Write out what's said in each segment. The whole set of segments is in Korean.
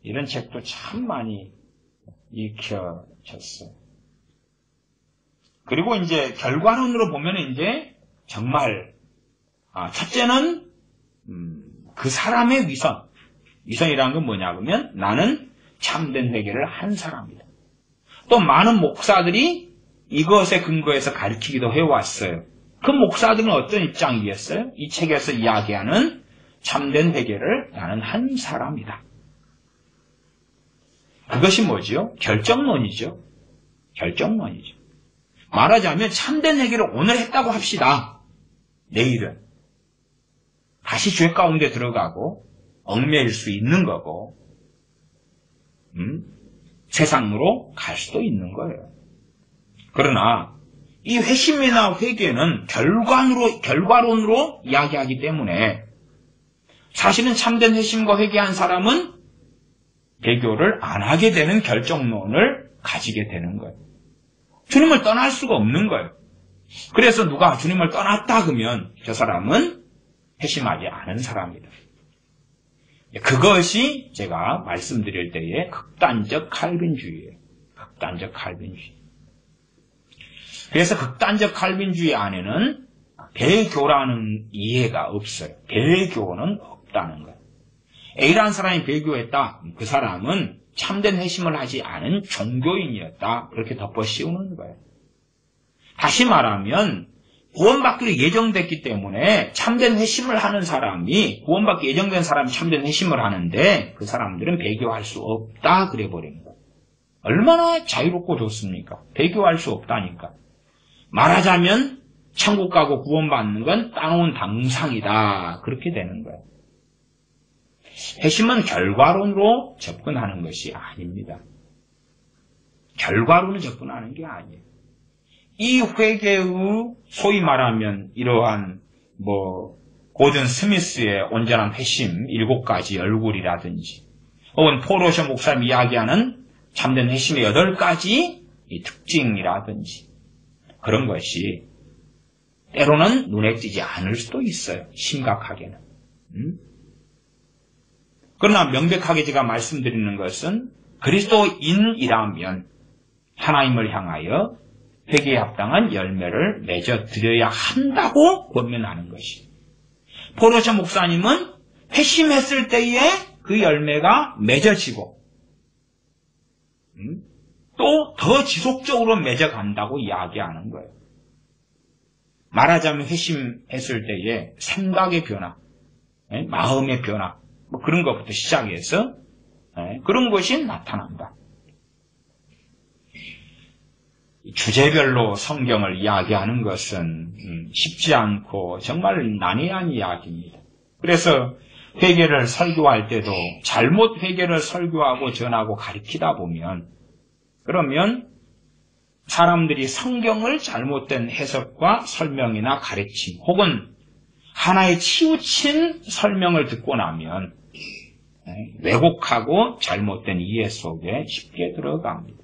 이런 책도 참 많이 읽혀졌어요. 그리고 이제 결과론으로 보면 이제 정말 첫째는 그 사람의 위선이라는 건 뭐냐 그러면 나는 참된 회개를 한 사람이다. 또 많은 목사들이 이것에 근거해서 가르치기도 해왔어요. 그 목사들은 어떤 입장이겠어요? 이 책에서 이야기하는 참된 회개를 나는 한 사람이다. 그것이 뭐지요? 결정론이죠. 결정론이죠. 말하자면 참된 회개를 오늘 했다고 합시다. 내일은 다시 죄 가운데 들어가고 얽매일 수 있는 거고 세상으로 갈 수도 있는 거예요. 그러나 이 회심이나 회개는 결과론으로 이야기하기 때문에 사실은 참된 회심과 회개한 사람은 배교를 안 하게 되는 결정론을 가지게 되는 거예요. 주님을 떠날 수가 없는 거예요. 그래서 누가 주님을 떠났다 그러면 저 사람은 회심하지 않은 사람이다. 그것이 제가 말씀드릴 때의 극단적 칼빈주의예요. 극단적 칼빈주의. 그래서 극단적 칼빈주의 안에는 배교라는 이해가 없어요. 배교는 없다는 거예요. A라는 사람이 배교했다. 그 사람은 참된 회심을 하지 않은 종교인이었다. 그렇게 덮어 씌우는 거예요. 다시 말하면 구원받기로 예정됐기 때문에 참된 회심을 하는 사람이 구원받기 예정된 사람이 참된 회심을 하는데 그 사람들은 배교할 수 없다 그래 버린 거예요. 얼마나 자유롭고 좋습니까? 배교할 수 없다니까. 말하자면 천국 가고 구원받는 건 따놓은 당상이다. 그렇게 되는 거예요. 회심은 결과론으로 접근하는 것이 아닙니다. 결과론으로 접근하는 게 아니에요. 이 회개의 소위 말하면 이러한 고든 스미스의 온전한 회심 7가지 얼굴이라든지 혹은 포로셔 목사님 이야기하는 참된 회심의 8가지 이 특징이라든지 그런 것이 때로는 눈에 띄지 않을 수도 있어요. 심각하게는. 그러나 명백하게 제가 말씀드리는 것은 그리스도인이라면 하나님을 향하여 회개에 합당한 열매를 맺어드려야 한다고 권면하는 것이. 포로셔 목사님은 회심했을 때에 그 열매가 맺어지고 또 더 지속적으로 맺어간다고 이야기하는 거예요. 말하자면 회심했을 때에 생각의 변화, 마음의 변화 그런 것부터 시작해서 그런 것이 나타난다. 주제별로 성경을 이야기하는 것은 쉽지 않고 정말 난해한 이야기입니다. 그래서 회개를 설교할 때도 잘못 회개를 설교하고 전하고 가르치다 보면 그러면 사람들이 성경을 잘못된 해석과 설명이나 가르침 혹은 하나의 치우친 설명을 듣고 나면 왜곡하고 잘못된 이해 속에 쉽게 들어갑니다.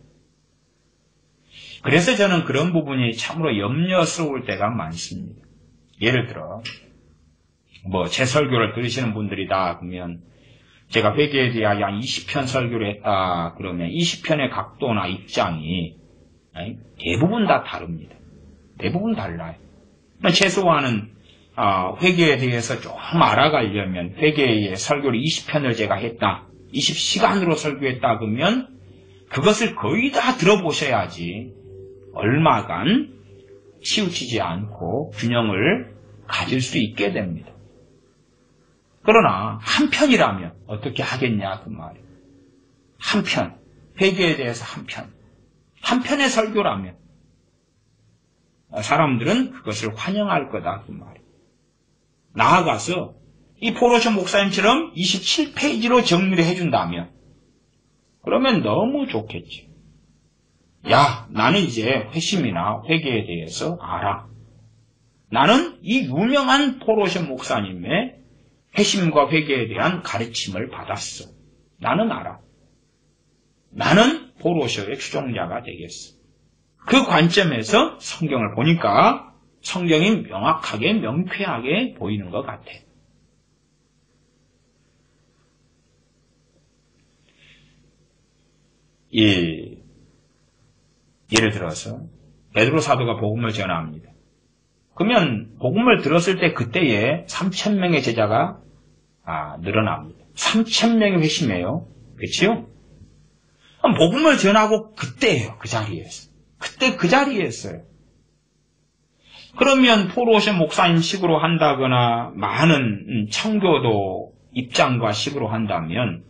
그래서 저는 그런 부분이 참으로 염려스러울 때가 많습니다. 예를 들어 제 설교를 들으시는 분들이다 그러면 제가 회개에 대하여 한 20편 설교를 했다 그러면 20편의 각도나 입장이 대부분 다 다릅니다. 대부분 달라요. 최소한은 회개에 대해서 좀 알아가려면 회개의 설교를 20편을 제가 했다. 20시간으로 설교했다 그러면 그것을 거의 다 들어보셔야지 얼마간 치우치지 않고 균형을 가질 수 있게 됩니다. 그러나 한 편이라면 어떻게 하겠냐 그 말이에요. 한 편, 회개에 대해서 한 편. 한 편의 설교라면 사람들은 그것을 환영할 거다 그 말이에요. 나아가서 이 포로셔 목사님처럼 27페이지로 정리를 해준다면 그러면 너무 좋겠지. 야, 나는 이제 회심이나 회개에 대해서 알아. 나는 이 유명한 포로셔 목사님의 회심과 회개에 대한 가르침을 받았어. 나는 알아. 나는 포로셔의 추종자가 되겠어. 그 관점에서 성경을 보니까 성경이 명확하게 명쾌하게 보이는 것 같아. 예를 들어서 베드로 사도가 복음을 전합니다. 그러면 복음을 들었을 때 그때에 3,000명의 제자가 늘어납니다. 3,000명이 회심해요. 그렇죠? 복음을 전하고 그때예요. 그 자리에서. 그때 그 자리에서요. 그러면 포로셔 목사님 식으로 한다거나 많은 청교도 입장과 식으로 한다면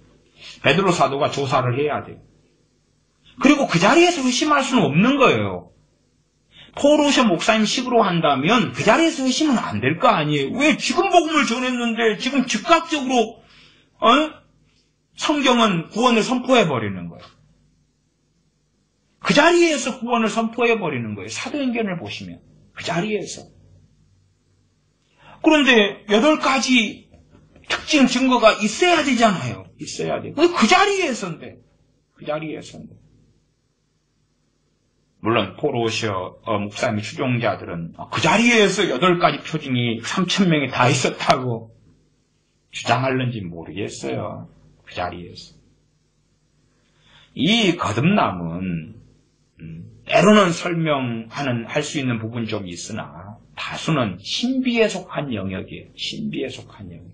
베드로 사도가 조사를 해야 돼요. 그리고 그 자리에서 회심할 수는 없는 거예요. 포로셔 목사님 식으로 한다면 그 자리에서 회심은 안 될 거 아니에요. 왜 지금 복음을 전했는데 지금 즉각적으로 성경은 구원을 선포해버리는 거예요. 그 자리에서 구원을 선포해버리는 거예요. 사도행전을 보시면 그 자리에서. 그런데 8가지 특징 증거가 있어야 되잖아요. 있어야 돼요. 그 자리에서인데. 그 자리에서인데. 물론 포로셔 목사님 추종자들은 그 자리에서 8가지 표징이 3,000명이 다 있었다고 주장하는지 모르겠어요. 그 자리에서. 이 거듭남은 때로는 할 수 있는 부분이 좀 있으나 다수는 신비에 속한 영역이에요. 신비에 속한 영역.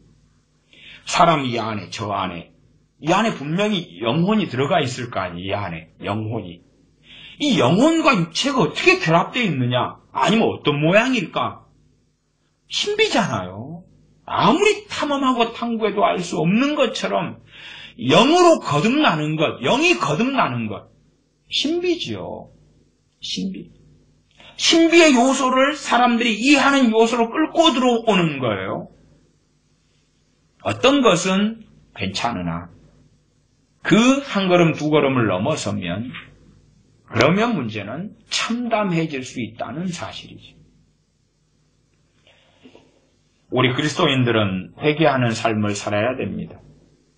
사람 이 안에, 저 안에, 이 안에 분명히 영혼이 들어가 있을 거 아니에요. 이 안에 영혼이. 이 영혼과 육체가 어떻게 결합되어 있느냐? 아니면 어떤 모양일까? 신비잖아요. 아무리 탐험하고 탐구해도 알 수 없는 것처럼 영으로 거듭나는 것, 영이 거듭나는 것, 신비지요. 신비. 신비의 요소를 사람들이 이해하는 요소로 끌고 들어오는 거예요. 어떤 것은 괜찮으나 그 한 걸음 두 걸음을 넘어서면 그러면 문제는 참담해질 수 있다는 사실이죠. 우리 그리스도인들은 회개하는 삶을 살아야 됩니다.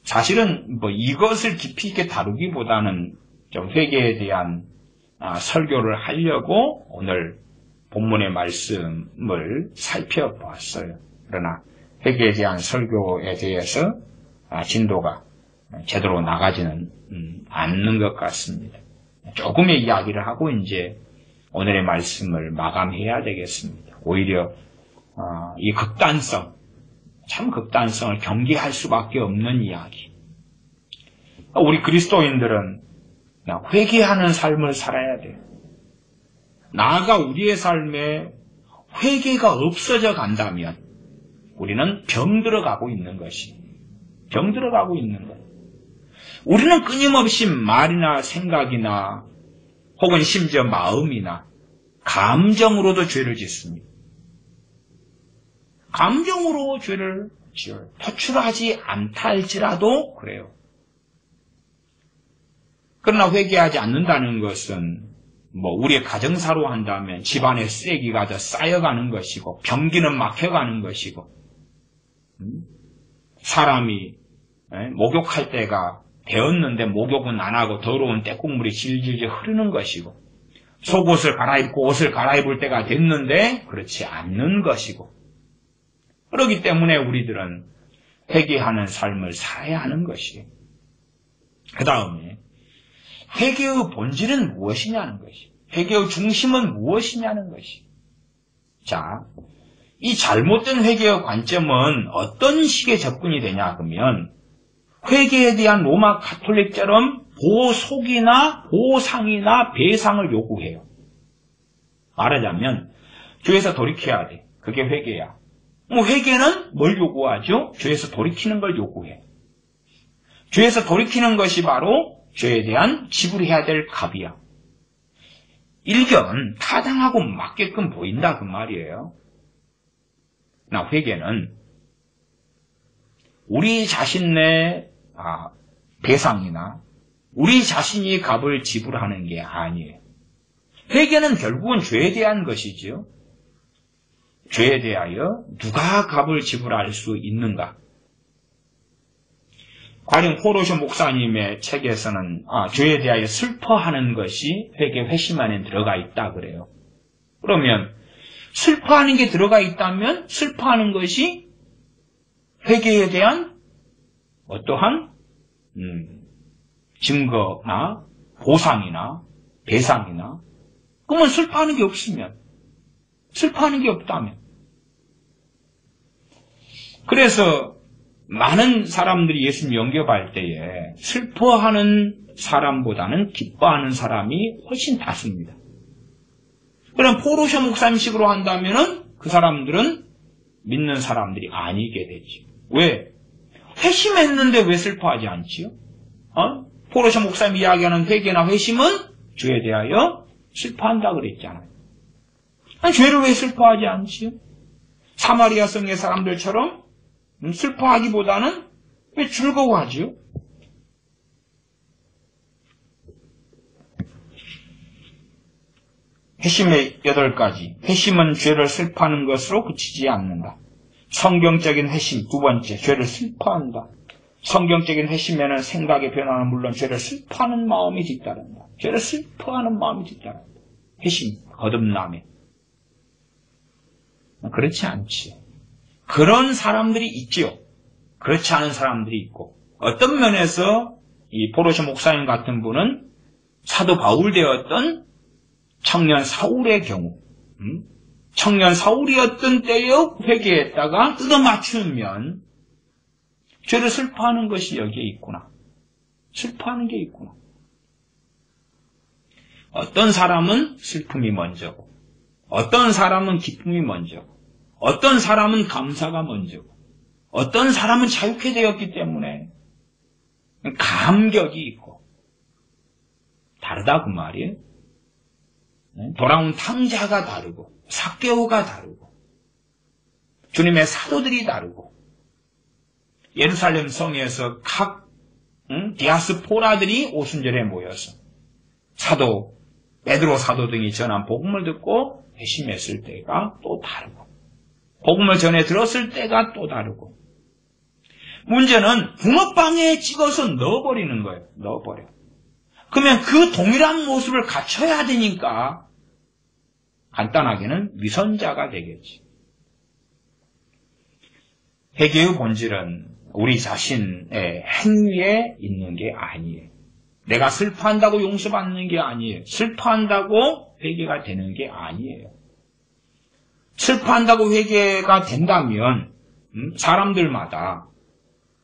사실은 이것을 깊이 있게 다루기보다는 좀 회개에 대한 설교를 하려고 오늘 본문의 말씀을 살펴보았어요. 그러나 회개에 대한 설교에 대해서 진도가 제대로 나가지는 않는 것 같습니다. 조금의 이야기를 하고 이제 오늘의 말씀을 마감해야 되겠습니다. 오히려 이 참 극단성을 경계할 수밖에 없는 이야기. 우리 그리스도인들은 회개하는 삶을 살아야 돼요. 나아가 우리의 삶에 회개가 없어져 간다면 우리는 병들어가고 있는 것이. 병들어가고 있는 것. 우리는 끊임없이 말이나 생각이나 혹은 심지어 마음이나 감정으로도 죄를 짓습니다. 감정으로 죄를 지어요. 토출하지 않다 할지라도 그래요. 그러나 회개하지 않는다는 것은 우리의 가정사로 한다면 집안에 쓰레기가 더 쌓여가는 것이고 변기는 막혀가는 것이고 사람이 목욕할 때가 되었는데 목욕은 안 하고 더러운 때국물이 질질질 흐르는 것이고 속옷을 갈아입고 옷을 갈아입을 때가 됐는데 그렇지 않는 것이고 그렇기 때문에 우리들은 회개하는 삶을 살아야 하는 것이에요. 그 다음에 회개의 본질은 무엇이냐는 것이, 회개의 중심은 무엇이냐는 것이. 자, 이 잘못된 회개의 관점은 어떤 식의 접근이 되냐 그러면 회개에 대한 로마 가톨릭처럼 보속이나 보상이나 배상을 요구해요. 말하자면 죄에서 돌이켜야 돼. 그게 회개야. 회개는 뭘 요구하죠? 죄에서 돌이키는 걸 요구해. 죄에서 돌이키는 것이 바로 죄에 대한 지불해야 될 값이야. 일견 타당하고 맞게끔 보인다 그 말이에요. 나 회개는 우리 자신의 배상이나 우리 자신이 값을 지불하는 게 아니에요. 회개는 결국은 죄에 대한 것이지요. 죄에 대하여 누가 값을 지불할 수 있는가? 과연 포로셔 목사님의 책에서는 죄에 대하여 슬퍼하는 것이 회개 회심 안에 들어가 있다 그래요. 그러면 슬퍼하는 게 들어가 있다면 슬퍼하는 것이 회개에 대한 어떠한 증거나 보상이나 배상이나, 그러면 슬퍼하는 게 없으면, 슬퍼하는 게 없다면. 그래서 많은 사람들이 예수님 영접할 때에 슬퍼하는 사람보다는 기뻐하는 사람이 훨씬 다습니다. 그럼 포로셔 목사님식으로 한다면은 그 사람들은 믿는 사람들이 아니게 되지. 왜? 회심했는데 왜 슬퍼하지 않지요? 포로셔 목사님 이야기하는 회개나 회심은 죄에 대하여 슬퍼한다 그랬잖아요. 아니, 죄를 왜 슬퍼하지 않지요? 사마리아 성의 사람들처럼 슬퍼하기보다는 왜 즐거워하지요? 회심의 8가지. 회심은 죄를 슬퍼하는 것으로 그치지 않는다. 성경적인 회심, 두 번째, 죄를 슬퍼한다. 성경적인 회심에는 생각의 변화는 물론 죄를 슬퍼하는 마음이 뒤따른다. 죄를 슬퍼하는 마음이 뒤따른다. 회심, 거듭남에. 그렇지 않지. 그런 사람들이 있지요. 그렇지 않은 사람들이 있고, 어떤 면에서 이 포로셔 목사님 같은 분은 사도 바울 되었던 청년 사울의 경우, 청년 사울이었던 때에 회개했다가 뜯어맞추면 죄를 슬퍼하는 것이 여기에 있구나. 슬퍼하는 게 있구나. 어떤 사람은 슬픔이 먼저고, 어떤 사람은 기쁨이 먼저고, 어떤 사람은 감사가 먼저고, 어떤 사람은 자유케 되었기 때문에 감격이 있고, 다르다 그 말이에요. 돌아온 탕자가 다르고, 삭개오가 다르고, 주님의 사도들이 다르고, 예루살렘 성에서 각 디아스포라들이 오순절에 모여서 사도, 베드로 사도 등이 전한 복음을 듣고 회심했을 때가 또 다르고, 복음을 전해 들었을 때가 또 다르고, 문제는 붕어빵에 찍어서 넣어버리는 거예요. 넣어버려. 그러면 그 동일한 모습을 갖춰야 되니까 간단하게는 위선자가 되겠지. 회개의 본질은 우리 자신의 행위에 있는 게 아니에요. 내가 슬퍼한다고 용서받는 게 아니에요. 슬퍼한다고 회개가 되는 게 아니에요. 슬퍼한다고 회개가 된다면 사람들마다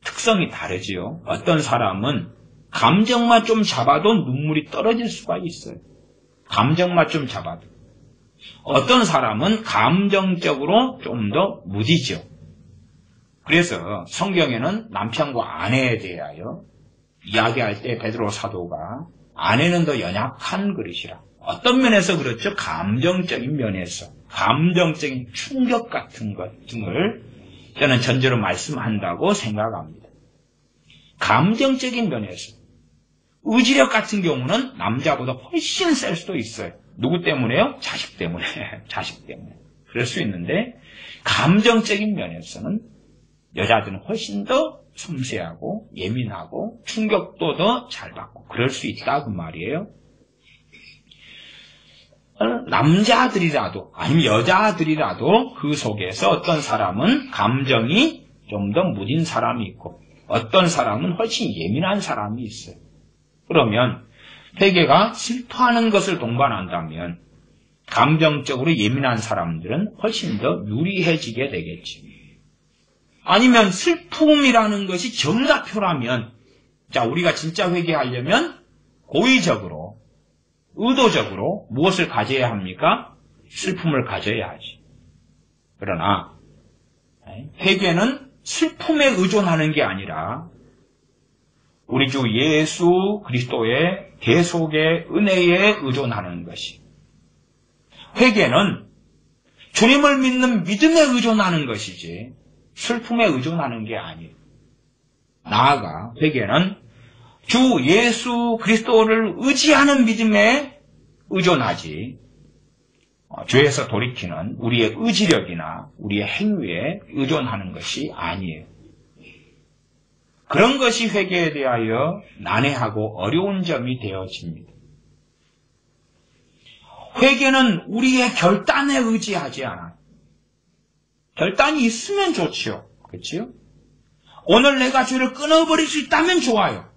특성이 다르지요. 어떤 사람은 감정만 좀 잡아도 눈물이 떨어질 수가 있어요. 감정만 좀 잡아도. 어떤 사람은 감정적으로 좀 더 무디죠. 그래서 성경에는 남편과 아내에 대하여 이야기할 때 베드로 사도가 아내는 더 연약한 그릇이라. 어떤 면에서 그렇죠? 감정적인 면에서. 감정적인 충격 같은 것 등을 저는 전제로 말씀한다고 생각합니다. 감정적인 면에서. 의지력 같은 경우는 남자보다 훨씬 셀 수도 있어요. 누구 때문에요? 자식 때문에. 자식 때문에. 그럴 수 있는데 감정적인 면에서는 여자들은 훨씬 더 섬세하고 예민하고 충격도 더 잘 받고 그럴 수 있다 그 말이에요. 남자들이라도 아니면 여자들이라도 그 속에서 어떤 사람은 감정이 좀 더 무딘 사람이 있고 어떤 사람은 훨씬 예민한 사람이 있어요. 그러면 회개가 슬퍼하는 것을 동반한다면 감정적으로 예민한 사람들은 훨씬 더 유리해지게 되겠지. 아니면 슬픔이라는 것이 정답표라면 자 우리가 진짜 회개하려면 고의적으로 의도적으로 무엇을 가져야 합니까? 슬픔을 가져야 하지. 그러나 회개는 슬픔에 의존하는 게 아니라 우리 주 예수 그리스도의 대속의 은혜에 의존하는 것이. 회개는 주님을 믿는 믿음에 의존하는 것이지 슬픔에 의존하는 게 아니에요. 나아가 회개는 주 예수 그리스도를 의지하는 믿음에 의존하지 죄에서 돌이키는 우리의 의지력이나 우리의 행위에 의존하는 것이 아니에요. 그런 것이 회개에 대하여 난해하고 어려운 점이 되어집니다. 회개는 우리의 결단에 의지하지 않아요. 결단이 있으면 좋지요. 그렇지요? 오늘 내가 죄를 끊어버릴 수 있다면 좋아요.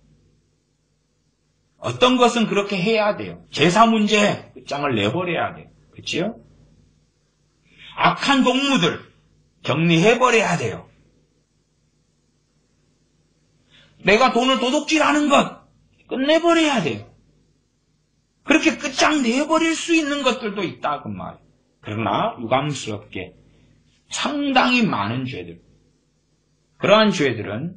어떤 것은 그렇게 해야 돼요. 제사 문제 끝장을 내버려야 돼요. 그렇지요? 악한 동무들 정리해버려야 돼요. 내가 돈을 도둑질하는 것 끝내버려야 돼요. 그렇게 끝장내버릴 수 있는 것들도 있다 그 말이에요. 그러나 유감스럽게 상당히 많은 죄들, 그러한 죄들은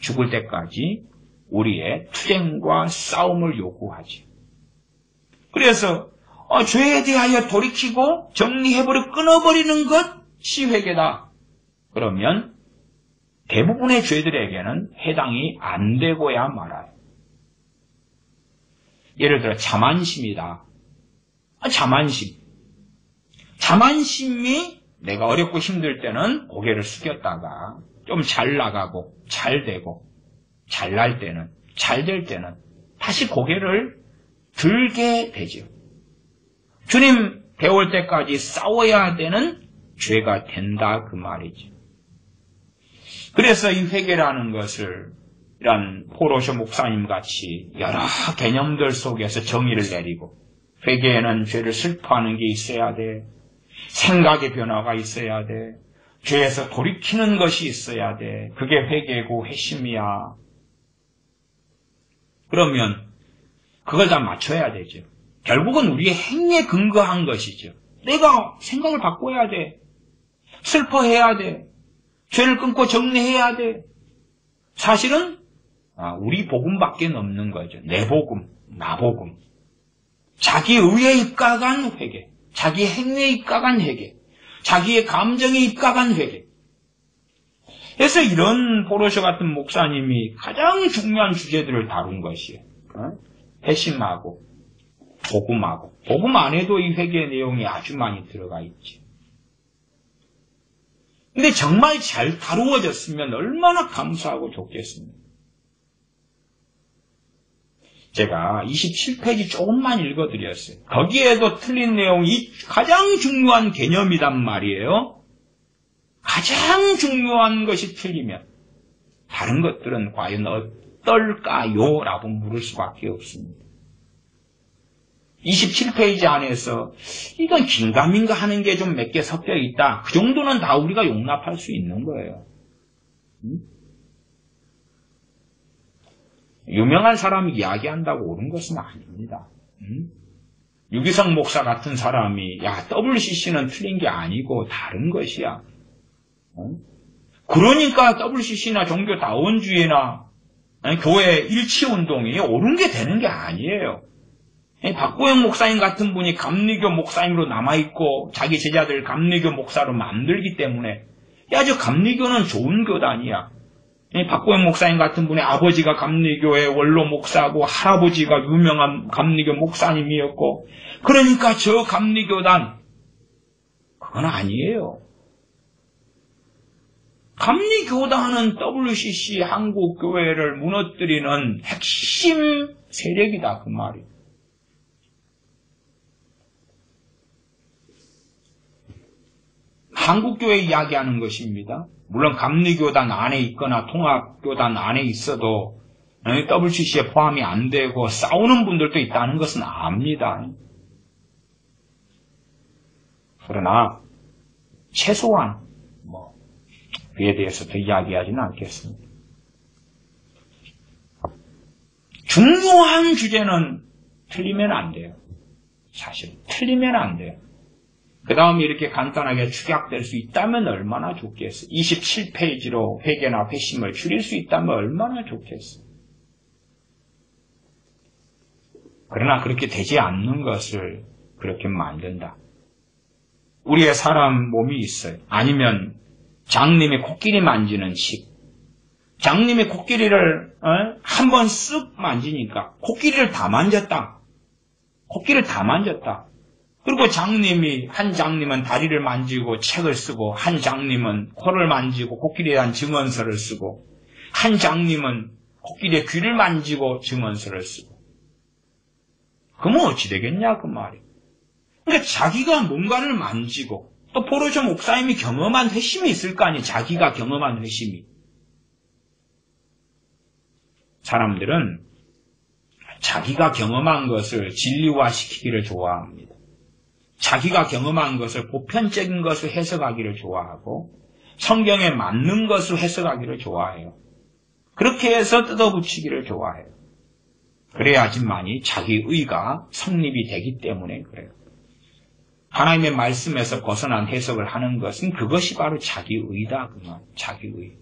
죽을 때까지 우리의 투쟁과 싸움을 요구하지. 그래서 죄에 대하여 돌이키고 정리해버리고 끊어버리는 것이 회개다. 그러면 대부분의 죄들에게는 해당이 안 되고야 말아요. 예를 들어 자만심이다. 자만심이 내가 어렵고 힘들 때는 고개를 숙였다가 좀 잘 나가고 잘 되고 잘날 때는 잘 될 때는 다시 고개를 들게 되죠. 주님 배울 때까지 싸워야 되는 죄가 된다 그 말이죠. 그래서 이 회개라는 것을 이런 포로쇼 목사님 같이 여러 개념들 속에서 정의를 내리고 회개에는 죄를 슬퍼하는 게 있어야 돼. 생각의 변화가 있어야 돼. 죄에서 돌이키는 것이 있어야 돼. 그게 회개고 회심이야. 그러면 그걸 다 맞춰야 되죠. 결국은 우리의 행위에 근거한 것이죠. 내가 생각을 바꿔야 돼. 슬퍼해야 돼. 죄를 끊고 정리해야 돼. 사실은 우리 복음밖에 없는 거죠. 내 복음, 나 복음. 자기 의에 입각한 회개, 자기 행위에 입각한 회개, 자기의 감정에 입각한 회개. 그래서 이런 포로쇼 같은 목사님이 가장 중요한 주제들을 다룬 것이에요. 회심하고 복음하고. 복음 안에도 이 회개의 내용이 아주 많이 들어가 있지. 근데 정말 잘 다루어졌으면 얼마나 감사하고 좋겠습니까? 제가 27페이지 조금만 읽어드렸어요. 거기에도 틀린 내용이 가장 중요한 개념이란 말이에요. 가장 중요한 것이 틀리면 다른 것들은 과연 어떨까요? 라고 물을 수밖에 없습니다. 27페이지 안에서 이건 긴가민가 하는 게 좀 몇 개 섞여 있다. 그 정도는 다 우리가 용납할 수 있는 거예요. 유명한 사람이 이야기한다고 옳은 것은 아닙니다. 유기성 목사 같은 사람이 WCC는 틀린 게 아니고 다른 것이야. 그러니까 WCC나 종교다원주의나 교회 일치운동이 옳은 게 되는 게 아니에요. 박보영 목사님 같은 분이 감리교 목사님으로 남아있고 자기 제자들 감리교 목사로 만들기 때문에 저 감리교는 좋은 교단이야. 박보영 목사님 같은 분의 아버지가 감리교의 원로 목사고 할아버지가 유명한 감리교 목사님이었고 그러니까 저 감리교단 그건 아니에요. 감리교단은 WCC 한국교회를 무너뜨리는 핵심 세력이다 그 말이에요. 한국교회 이야기하는 것입니다. 물론 감리교단 안에 있거나 통합교단 안에 있어도 WCC에 포함이 안 되고 싸우는 분들도 있다는 것은 압니다. 그러나 최소한 그에 대해서 더 이야기하지는 않겠습니다. 중요한 주제는 틀리면 안 돼요. 사실 틀리면 안 돼요. 그 다음에 이렇게 간단하게 축약될 수 있다면 얼마나 좋겠어요. 27페이지로 회개나 회심을 줄일 수 있다면 얼마나 좋겠어요. 그러나 그렇게 되지 않는 것을 그렇게 만든다. 우리의 사람 몸이 있어요. 아니면 장님이 코끼리 만지는 식. 장님이 코끼리를 한번 쓱 만지니까 코끼리를 다 만졌다. 코끼리를 다 만졌다. 그리고 한 장님은 다리를 만지고 책을 쓰고, 한 장님은 코를 만지고 코끼리에 대한 증언서를 쓰고, 한 장님은 코끼리의 귀를 만지고 증언서를 쓰고. 그러면 어찌 되겠냐 그 말이에요. 그러니까 자기가 뭔가를 만지고, 또 포로쇼 목사님이 경험한 회심이 있을 거 아니에요. 자기가 경험한 회심이. 사람들은 자기가 경험한 것을 진리화시키기를 좋아합니다. 자기가 경험한 것을 보편적인 것을 해석하기를 좋아하고 성경에 맞는 것을 해석하기를 좋아해요. 그렇게 해서 뜯어붙이기를 좋아해요. 그래야지만이 자기 의가 성립이 되기 때문에 그래요. 하나님의 말씀에서 벗어난 해석을 하는 것은 그것이 바로 자기 의다. 그 말, 자기 의.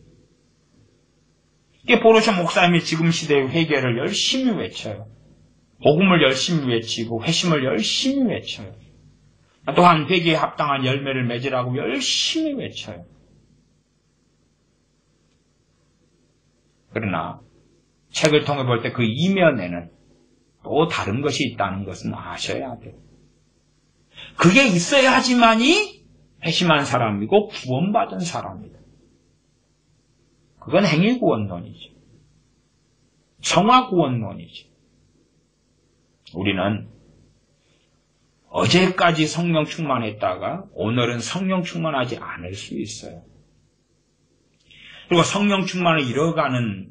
이게 보로쇼 목사님이 지금 시대의 회개를 열심히 외쳐요. 복음을 열심히 외치고 회심을 열심히 외쳐요. 또한 회개에 합당한 열매를 맺으라고 열심히 외쳐요. 그러나 책을 통해 볼 때 그 이면에는 또 다른 것이 있다는 것은 아셔야 돼요. 그게 있어야지만이 회심한 사람이고 구원받은 사람이다. 그건 행위구원론이죠. 성화구원론이죠. 우리는 어제까지 성령 충만했다가 오늘은 성령 충만하지 않을 수 있어요. 그리고 성령 충만을 이뤄가는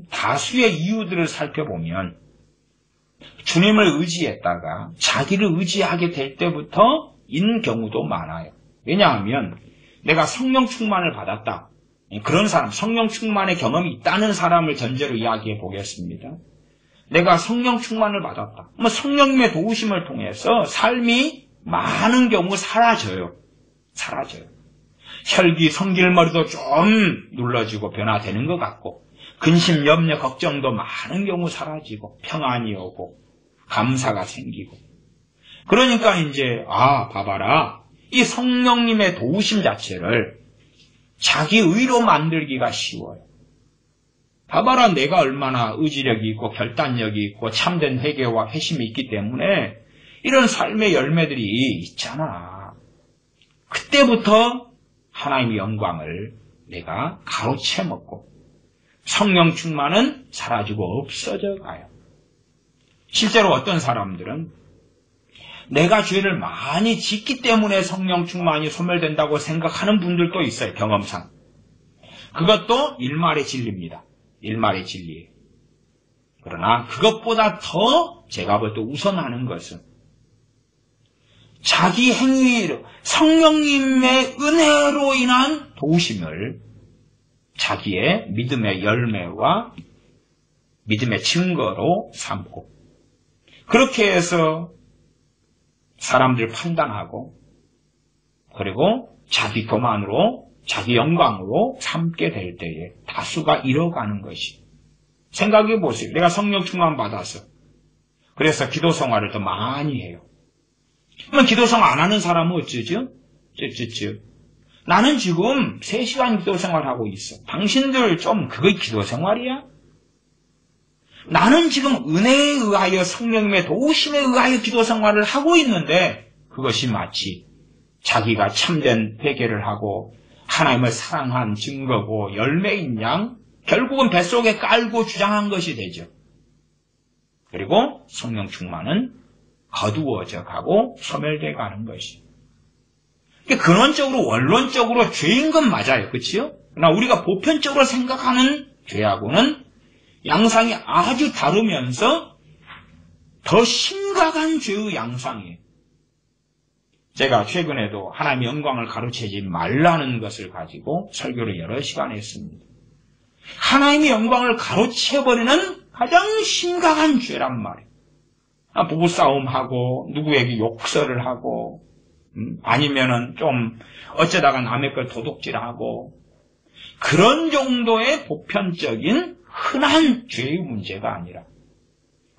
다수의 이유들을 살펴보면 주님을 의지했다가 자기를 의지하게 될 때부터인 경우도 많아요. 왜냐하면 내가 성령 충만을 받았다. 그런 사람, 성령 충만의 경험이 있다는 사람을 전제로 이야기해 보겠습니다. 내가 성령 충만을 받았다. 성령님의 도우심을 통해서 삶이 많은 경우 사라져요. 혈기, 성질머리도 좀 눌러지고 변화되는 것 같고 근심, 염려, 걱정도 많은 경우 사라지고 평안이 오고 감사가 생기고 그러니까 이제 봐봐라. 이 성령님의 도우심 자체를 자기 의로 만들기가 쉬워요. 봐봐라 내가 얼마나 의지력이 있고 결단력이 있고 참된 회개와 회심이 있기 때문에 이런 삶의 열매들이 있잖아. 그때부터 하나님의 영광을 내가 가로채 먹고 성령 충만은 사라지고 없어져 가요. 실제로 어떤 사람들은 내가 죄를 많이 짓기 때문에 성령 충만이 소멸된다고 생각하는 분들도 있어요. 경험상. 그것도 일말의 진리입니다. 일말의 진리예요. 그러나 그것보다 더 제가 볼 때 우선하는 것은 자기 행위로 성령님의 은혜로 인한 도우심을 자기의 믿음의 열매와 믿음의 증거로 삼고 그렇게 해서 사람들 판단하고 그리고 자기 교만으로 자기 영광으로 삼게 될 때에 다수가 잃어가는 것이 생각해 보세요. 내가 성령 충만 받아서 그래서 기도 생활을 더 많이 해요. 그러면 기도 생활 안 하는 사람은 어쩌죠? 나는 지금 3시간 기도 생활하고 있어. 당신들 좀 그게 기도 생활이야? 나는 지금 은혜에 의하여 성령님의 도우심에 의하여 기도 생활을 하고 있는데 그것이 마치 자기가 참된 회개를 하고 하나님을 사랑한 증거고 열매인 양 결국은 뱃속에 깔고 주장한 것이 되죠. 그리고 성령 충만은 거두어져 가고 소멸돼 가는 것이. 근원적으로 원론적으로 죄인 건 맞아요. 그렇지요? 그러나 우리가 보편적으로 생각하는 죄하고는 양상이 아주 다르면서 더 심각한 죄의 양상이에요. 제가 최근에도 하나님의 영광을 가로채지 말라는 것을 가지고 설교를 여러 시간 했습니다. 하나님의 영광을 가로채버리는 가장 심각한 죄란 말이에요. 부부싸움하고 누구에게 욕설을 하고 아니면은 좀 어쩌다가 남의 걸 도둑질하고 그런 정도의 보편적인 흔한 죄의 문제가 아니라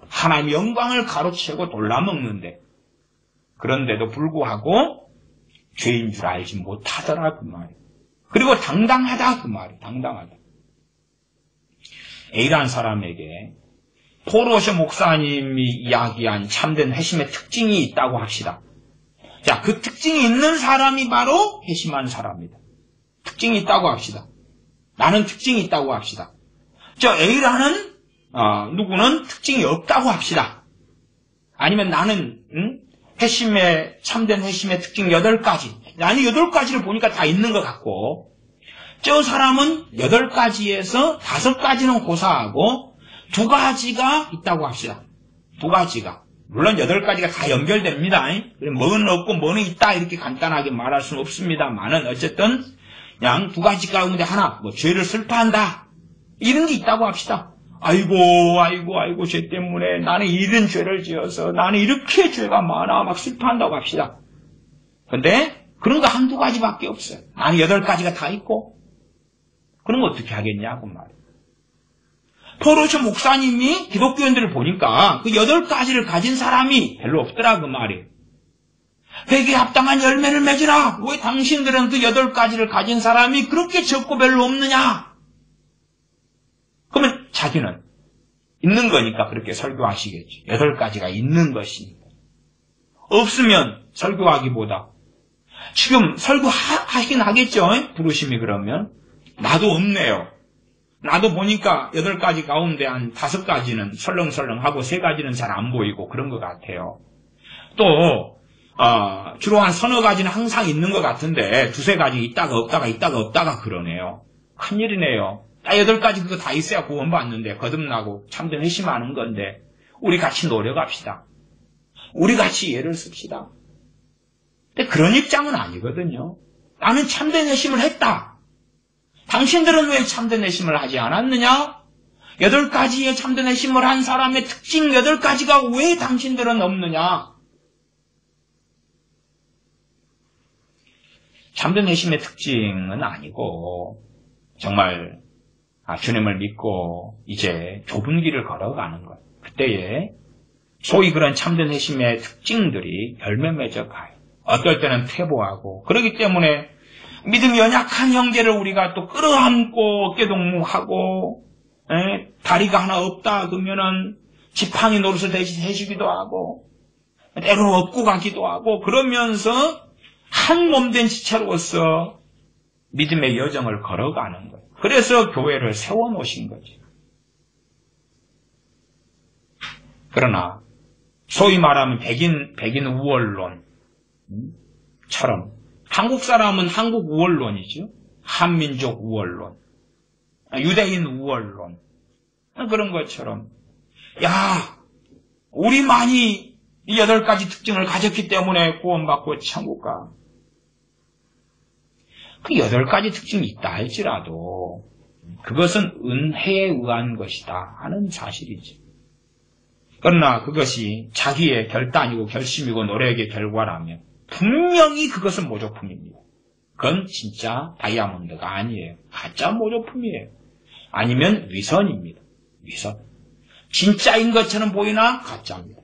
하나님의 영광을 가로채고 놀라먹는데 그런데도 불구하고 죄인 줄 알지 못하더라 그 말이에요. 그리고 당당하다 그 말이에요. 당당하다. A라는 사람에게 포로쇼 목사님이 이야기한 참된 회심의 특징이 있다고 합시다. 자, 그 특징이 있는 사람이 바로 회심한 사람이다. 특징이 있다고 합시다. 나는 특징이 있다고 합시다. 저 A라는 누구는 특징이 없다고 합시다. 아니면 나는 참된 회심의 특징 8가지. 나는 8가지를 보니까 다 있는 것 같고 저 사람은 8가지에서 5가지는 고사하고 2가지가 있다고 합시다. 두 가지가. 물론 8가지가 다 연결됩니다. 뭐는 없고 뭐는 있다 이렇게 간단하게 말할 수는 없습니다만은 어쨌든 그냥 두 가지 가운데 하나, 죄를 슬퍼한다 이런 게 있다고 합시다. 아이고 죄 때문에 나는 이런 죄를 지어서 나는 이렇게 죄가 많아 막 슬퍼한다고 합시다. 근데 그런 거 한두 가지밖에 없어요. 나는 8가지가 다 있고 그런 거 어떻게 하겠냐고 말이에요. 포로쇼 목사님이 기독교인들을 보니까 그 8가지를 가진 사람이 별로 없더라 그 말이에요. 회개에 합당한 열매를 맺으라. 왜 당신들은 그 8가지를 가진 사람이 그렇게 적고 별로 없느냐? 그러면 자기는 있는 거니까 그렇게 설교하시겠지. 8가지가 있는 것이니까. 없으면 설교하기보다 지금 설교하긴 하겠죠. 부르심이 그러면. 나도 없네요. 나도 보니까 8가지 가운데 한 5가지는 설렁설렁하고 3가지는 잘 안 보이고 그런 것 같아요. 또 주로 한 서너 가지는 항상 있는 것 같은데 2-3가지 있다가 없다가 그러네요. 큰일이네요. 8가지 그거 다 있어야 구원받는데 거듭나고 참된 회심하는 건데 우리 같이 노력합시다. 우리 같이 예를 씁시다. 근데 그런 입장은 아니거든요. 나는 참된 회심을 했다. 당신들은 왜 참된 회심을 하지 않았느냐? 8가지의 참된 회심을 한 사람의 특징 8가지가 왜 당신들은 없느냐? 참된 회심의 특징은 아니고 정말 주님을 믿고 이제 좁은 길을 걸어가는 것. 그때에 소위 그런 참된 회심의 특징들이 열매 맺어 가요. 어떨 때는 퇴보하고 그렇기 때문에 믿음이 연약한 형제를 우리가 또 끌어안고 어깨동무하고 다리가 하나 없다 그러면은 지팡이 노릇을 해주기도 하고 때로 업고 가기도 하고 그러면서 한 몸된 지체로서 믿음의 여정을 걸어가는 거예요. 그래서 교회를 세워놓으신 거지. 그러나 소위 말하면 백인 우월론처럼 한국 사람은 한국 우월론이죠. 한민족 우월론, 유대인 우월론 그런 것처럼 우리만이 이 8가지 특징을 가졌기 때문에 구원받고 천국 가. 그 8가지 특징이 있다 할지라도 그것은 은혜에 의한 것이다 하는 사실이지. 그러나 그것이 자기의 결단이고 결심이고 노력의 결과라면 분명히 그것은 모조품입니다. 그건 진짜 다이아몬드가 아니에요. 가짜 모조품이에요. 아니면 위선입니다. 위선. 진짜인 것처럼 보이나 가짜입니다.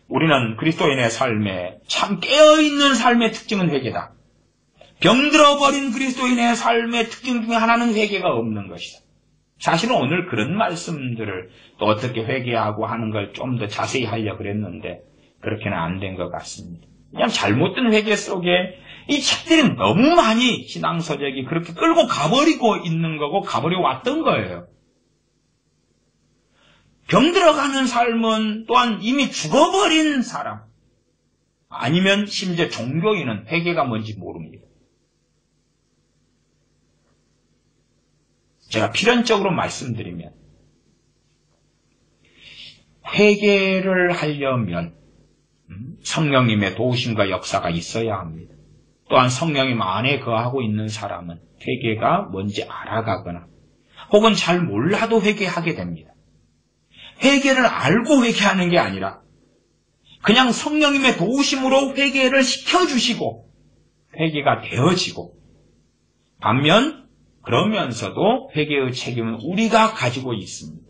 우리는 그리스도인의 삶에 참 깨어있는 삶의 특징은 회개다. 병들어버린 그리스도인의 삶의 특징 중에 하나는 회개가 없는 것이다. 사실은 오늘 그런 말씀들을 또 어떻게 회개하고 하는 걸 좀 더 자세히 하려고 그랬는데 그렇게는 안 된 것 같습니다. 그냥 잘못된 회개 속에 이 책들이 너무 많이 신앙서적이 그렇게 끌고 가버리고 있는 거고 가버려 왔던 거예요. 병들어가는 삶은 또한 이미 죽어버린 사람 아니면 심지어 종교인은 회개가 뭔지 모릅니다. 제가 필연적으로 말씀드리면 회개를 하려면 성령님의 도우심과 역사가 있어야 합니다. 또한 성령님 안에 거하고 있는 사람은 회개가 뭔지 알아가거나 혹은 잘 몰라도 회개하게 됩니다. 회개를 알고 회개하는 게 아니라 그냥 성령님의 도우심으로 회개를 시켜주시고 회개가 되어지고 반면 그러면서도 회개의 책임은 우리가 가지고 있습니다.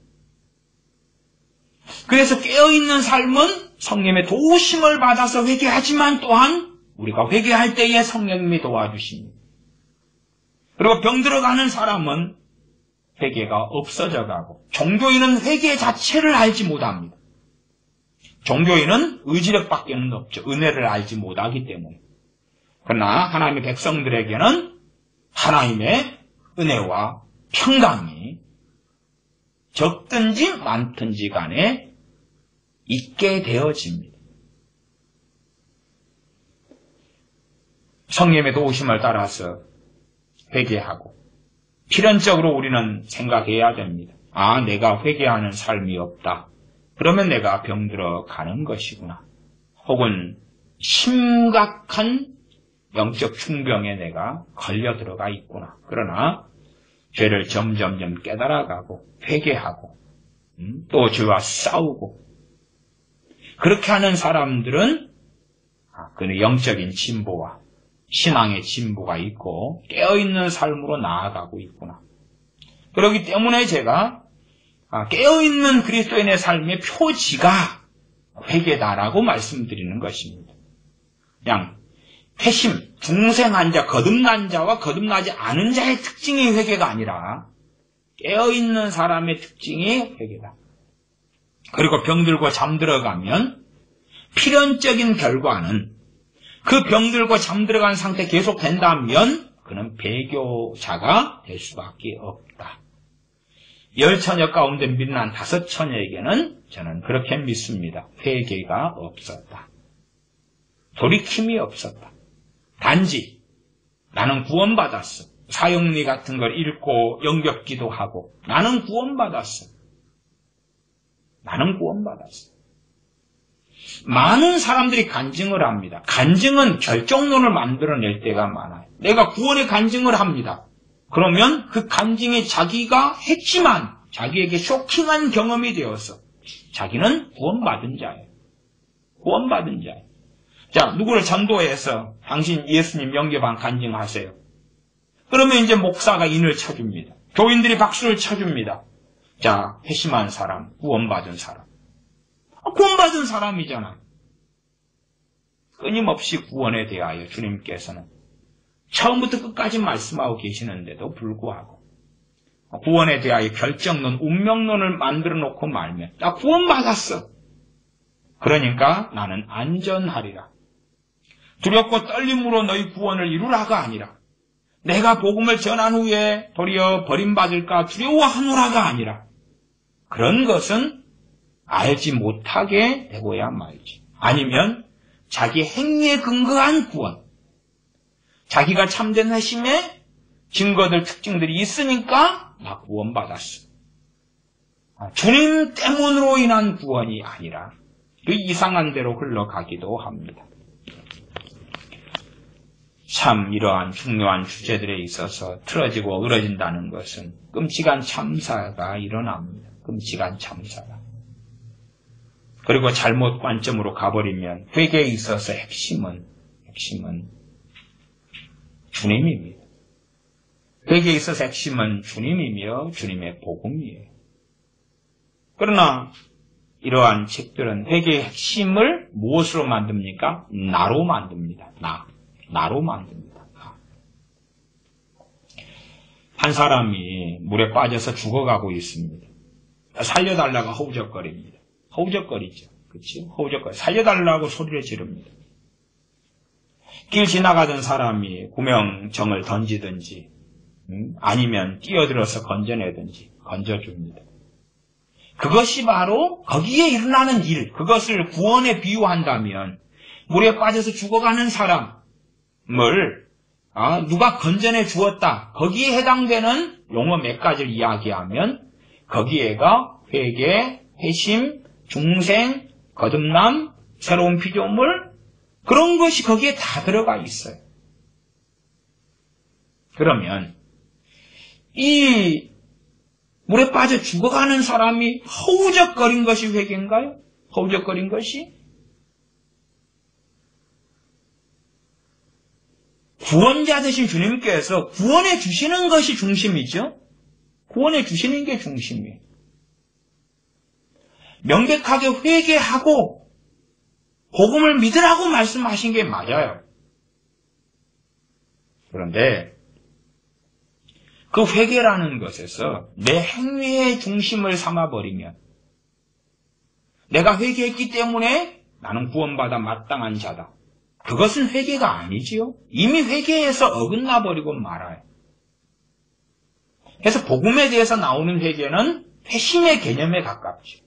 그래서 깨어있는 삶은 성령님의 도우심을 받아서 회개하지만 또한 우리가 회개할 때에 성령님이 도와주십니다. 그리고 병들어가는 사람은 회개가 없어져가고 종교인은 회개 자체를 알지 못합니다. 종교인은 의지력밖에는 없죠. 은혜를 알지 못하기 때문에. 그러나 하나님의 백성들에게는 하나님의 은혜와 평강이 적든지 많든지 간에 있게 되어집니다. 성령의 도우심을 따라서 회개하고 필연적으로 우리는 생각해야 됩니다. 내가 회개하는 삶이 없다. 그러면 내가 병들어 가는 것이구나. 혹은 심각한 영적 중병에 내가 걸려 들어가 있구나. 그러나 죄를 점점점 깨달아가고 회개하고 또 죄와 싸우고 그렇게 하는 사람들은 그 영적인 진보와 신앙의 진보가 있고 깨어있는 삶으로 나아가고 있구나. 그렇기 때문에 제가 깨어있는 그리스도인의 삶의 표지가 회개다라고 말씀드리는 것입니다. 그냥 회심, 중생한 자, 거듭난 자와 거듭나지 않은 자의 특징이 회개가 아니라 깨어있는 사람의 특징이 회개다. 그리고 병들고 잠들어가면 필연적인 결과는 그 병들고 잠들어간 상태 계속 된다면 그는 배교자가 될 수밖에 없다. 10처녀 가운데 믿는 5처녀에게는 저는 그렇게 믿습니다. 회개가 없었다. 돌이킴이 없었다. 단지 나는 구원받았어. 사형리 같은 걸 읽고 영접기도 하고 나는 구원받았어. 나는 구원받았어. 많은 사람들이 간증을 합니다. 간증은 결정론을 만들어낼 때가 많아요. 내가 구원의 간증을 합니다. 그러면 그 간증이 자기가 했지만 자기에게 쇼킹한 경험이 되어서 자기는 구원받은 자예요. 구원받은 자예요. 자, 누구를 전도해서 당신 예수님 영접한 간증하세요. 그러면 이제 목사가 인을 쳐줍니다. 교인들이 박수를 쳐줍니다. 자, 회심한 사람, 구원받은 사람. 구원받은 사람이잖아. 끊임없이 구원에 대하여 주님께서는 처음부터 끝까지 말씀하고 계시는데도 불구하고 구원에 대하여 결정론, 운명론을 만들어 놓고 말면 나 구원받았어. 그러니까 나는 안전하리라. 두렵고 떨림으로 너희 구원을 이루라가 아니라 내가 복음을 전한 후에 도리어 버림받을까 두려워하노라가 아니라 그런 것은 알지 못하게 되고야 말지. 아니면 자기 행위에 근거한 구원, 자기가 참된 회심의 증거들, 특징들이 있으니까 나 구원받았어. 주님 때문으로 인한 구원이 아니라 그 이상한 대로 흘러가기도 합니다. 참 이러한 중요한 주제들에 있어서 틀어지고 으러진다는 것은 끔찍한 참사가 일어납니다. 끔찍한 참사가. 그리고 잘못 관점으로 가버리면 회개에 있어서 핵심은 주님입니다. 회개에 있어서 핵심은 주님이며 주님의 복음이에요. 그러나 이러한 책들은 회개의 핵심을 무엇으로 만듭니까? 나로 만듭니다. 나로 만듭니다. 한 사람이 물에 빠져서 죽어가고 있습니다. 살려달라고 허우적거립니다. 허우적거리죠. 그렇죠? 허우적거리. 살려달라고 소리를 지릅니다. 길 지나가던 사람이 구명정을 던지든지 아니면 뛰어들어서 건져내든지 건져줍니다. 그것이 바로 거기에 일어나는 일, 그것을 구원에 비유한다면 물에 빠져서 죽어가는 사람을 누가 건져내 주었다. 거기에 해당되는 용어 몇 가지를 이야기하면 거기에가 회개, 회심, 중생, 거듭남, 새로운 피조물 그런 것이 거기에 다 들어가 있어요. 그러면 이 물에 빠져 죽어가는 사람이 허우적거린 것이 회개인가요? 허우적거린 것이? 구원자 되신 주님께서 구원해 주시는 것이 중심이죠. 구원해 주시는 게 중심이에요. 명백하게 회개하고 복음을 믿으라고 말씀하신 게 맞아요. 그런데 그 회개라는 것에서 내 행위의 중심을 삼아버리면 내가 회개했기 때문에 나는 구원받아 마땅한 자다. 그것은 회개가 아니지요. 이미 회개에서 어긋나 버리고 말아요. 그래서 복음에 대해서 나오는 회개는 회심의 개념에 가깝죠.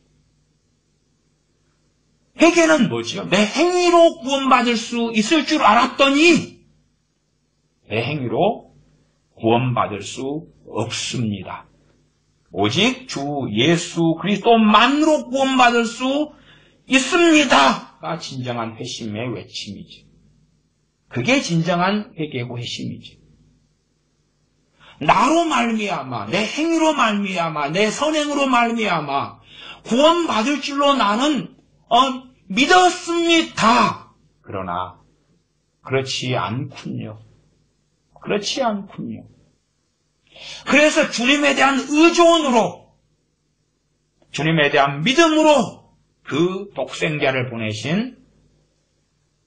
회개는 뭐지요? 내 행위로 구원받을 수 있을 줄 알았더니 내 행위로 구원받을 수 없습니다. 오직 주 예수 그리스도만으로 구원받을 수 있습니다가 진정한 회심의 외침이죠. 그게 진정한 회개고 회심이죠. 나로 말미암아, 내 행위로 말미암아, 내 선행으로 말미암아 구원받을 줄로 나는 믿었습니다. 그러나 그렇지 않군요. 그렇지 않군요. 그래서 주님에 대한 의존으로, 주님에 대한 믿음으로 그 독생자를 보내신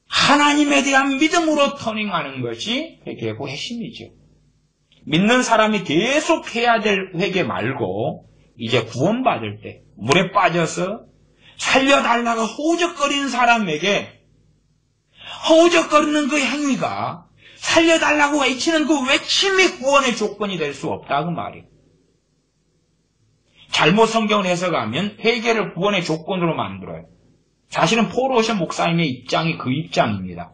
하나님에 대한 믿음으로 터닝하는 것이 회개고 회심이죠. 믿는 사람이 계속 해야 될 회개 말고 이제 구원받을 때 물에 빠져서 살려달라고 허우적거리는 사람에게 허우적거리는 그 행위가 살려달라고 외치는 그 외침이 구원의 조건이 될 수 없다 그 말이에요. 잘못 성경을 해석하면 회개를 구원의 조건으로 만들어요. 사실은 폴 오셔 목사님의 입장이 그 입장입니다.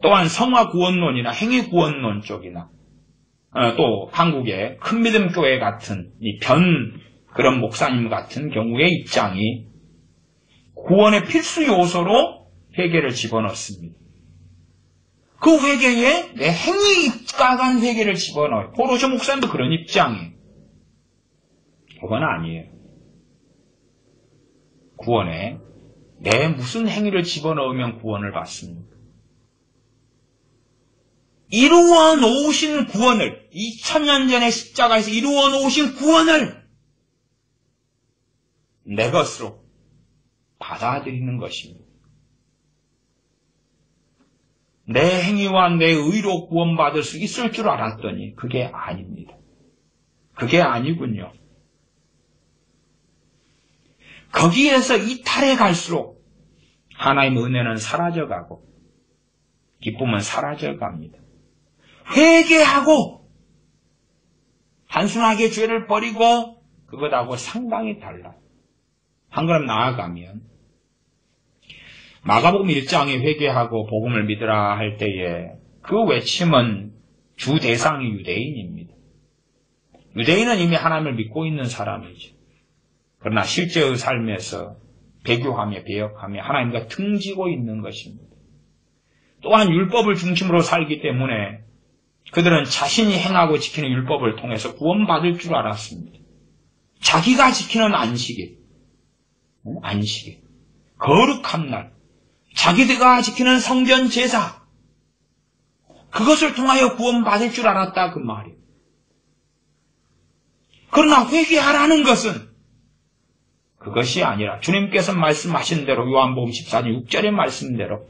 또한 성화 구원론이나 행위 구원론 쪽이나 또 한국의 큰 믿음 교회 같은 이 그런 목사님 같은 경우의 입장이 구원의 필수 요소로 회개를 집어넣습니다. 그 회개에 내 행위가 간 회개를 집어넣어요. 폴 오셔 목사님도 그런 입장이에요. 그건 아니에요. 구원에 내 무슨 행위를 집어넣으면 구원을 받습니까? 이루어 놓으신 구원을, 2000년 전에 십자가에서 이루어 놓으신 구원을 내 것으로 받아들이는 것입니다. 내 행위와 내 의로 구원받을 수 있을 줄 알았더니 그게 아닙니다. 그게 아니군요. 거기에서 이탈해 갈수록 하나님의 은혜는 사라져가고 기쁨은 사라져갑니다. 회개하고 단순하게 죄를 버리고 그것하고 상당히 달라요. 한 걸음 나아가면 마가복음 1장에 회개하고 복음을 믿으라 할 때에 그 외침은 주 대상이 유대인입니다. 유대인은 이미 하나님을 믿고 있는 사람이죠. 그러나 실제의 삶에서 배교하며 배역하며 하나님과 등지고 있는 것입니다. 또한 율법을 중심으로 살기 때문에 그들은 자신이 행하고 지키는 율법을 통해서 구원받을 줄 알았습니다. 자기가 지키는 안식일, 거룩한 날, 자기들과 지키는 성전 제사, 그것을 통하여 구원받을 줄 알았다 그 말이에요. 그러나 회개하라는 것은 그것이 아니라 주님께서 말씀하신 대로 요한복음 14장 6절의 말씀대로